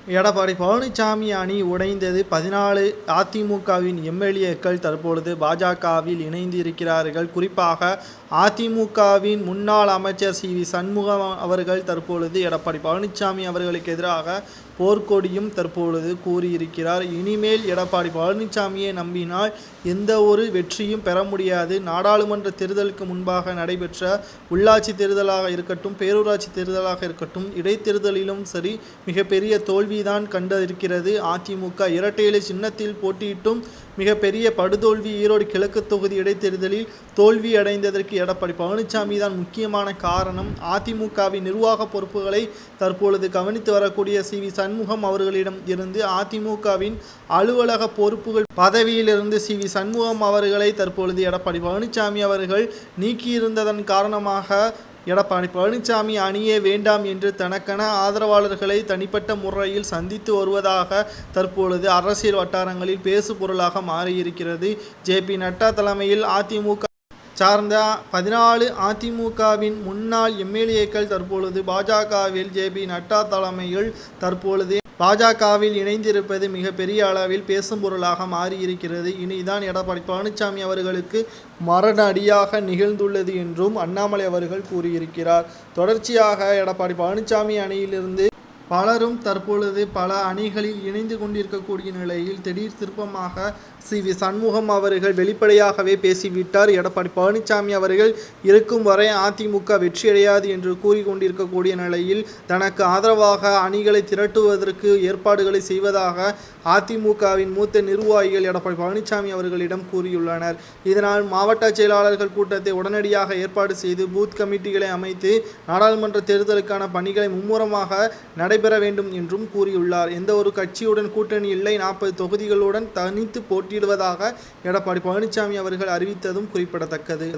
எடப்பாடி பழனிசாமி அணி உடைந்தது. 14 அதிமுகவின் எம்எல்ஏக்கள் தற்பொழுது பாஜகவில் இணைந்து இருக்கிறார்கள். குறிப்பாக அதிமுகவின் முன்னாள் அமைச்சர் சி.வி. சண்முகம் அவர்கள் தற்பொழுது எடப்பாடி பழனிசாமி அவர்களுக்கு எதிராக போர்க்கொடியும் தற்பொழுது கூறியிருக்கிறார். இனிமேல் எடப்பாடி பழனிசாமியை நம்பினால் எந்த ஒரு வெற்றியும் பெற முடியாது. நாடாளுமன்ற தேர்தலுக்கு முன்பாக நடைபெற்ற உள்ளாட்சி தேர்தலாக இருக்கட்டும், பேரூராட்சி தேர்தலாக இருக்கட்டும், இடைத்தேர்தலிலும் சரி மிகப்பெரிய தோல்விதான் கண்டிருக்கிறது. அதிமுக இரட்டை இலை சின்னத்தில் போட்டியிட்டும் மிகப்பெரிய படுதோல்வி. ஈரோடு கிழக்கு தொகுதி இடைத்தேர்தலில் தோல்வி அடைந்ததற்கு எடப்பாடி பழனிசாமி தான் முக்கியமான காரணம். அதிமுகவின் நிர்வாக பொறுப்புகளை தற்பொழுது கவனித்து வரக்கூடிய சி.வி. சண்முகம் அவர்களிடம் இருந்து அதிமுகவின் அலுவலக பொறுப்புகள் பதவியிலிருந்து சி.வி. சண்முகம் அவர்களை தற்பொழுது எடப்பாடி பழனிசாமி அவர்கள் நீக்கியிருந்ததன் காரணமாக எடப்பாடி பழனிசாமி அணியே வேண்டாம் என்று தனக்கென ஆதரவாளர்களை தனிப்பட்ட முறையில் சந்தித்து வருவதாக தற்பொழுது அரசியல் வட்டாரங்களில் பேசு பொருளாக மாறியிருக்கிறது. ஜே.பி. நட்டா தலைமையில் அதிமுக சார்ந்த 14 அதிமுகவின் முன்னாள் எம்எல்ஏக்கள் தற்பொழுது பாஜகவில் ஜே.பி. நட்டா தலைமையில் தற்பொழுது பாஜகவில் இணைந்திருப்பது மிகப்பெரிய அளவில் பேசும் பொருளாக மாறியிருக்கிறது. இனிதான் எடப்பாடி பழனிசாமி அவர்களுக்கு மரண அடியாக நிகழ்ந்துள்ளது என்றும் அண்ணாமலை அவர்கள் கூறியிருக்கிறார். தொடர்ச்சியாக எடப்பாடி பழனிசாமி அணியிலிருந்து பலரும் தற்பொழுது பல அணிகளில் இணைந்து கொண்டிருக்கக்கூடிய நிலையில் திடீர் திருப்பமாக சி.வி. சண்முகம் அவர்கள் வெளிப்படையாகவே பேசிவிட்டார். எடப்பாடி பழனிசாமி அவர்கள் இருக்கும் வரை அதிமுக வெற்றியடையாது என்று கூறிக்கொண்டிருக்கக்கூடிய நிலையில் தனக்கு ஆதரவாக அணிகளை திரட்டுவதற்கு ஏற்பாடுகளை செய்வதாக அதிமுகவின் மூத்த நிர்வாகிகள் எடப்பாடி பழனிசாமி அவர்களிடம் கூறியுள்ளனர். இதனால் மாவட்ட செயலாளர்கள் கூட்டத்தை உடனடியாக ஏற்பாடு செய்து பூத் கமிட்டிகளை அமைத்து நாடாளுமன்ற தேர்தலுக்கான பணிகளை மும்முரமாக நடைபெற வேண்டும் என்றும் கூறியுள்ளார். எந்த ஒரு கட்சியுடன் கூட்டணி இல்லை, 40 தொகுதிகளுடன் தனித்து போட்டியிடுவதாக எடப்பாடி பழனிசாமி அவர்கள் அறிவித்ததும் குறிப்பிடத்தக்கது.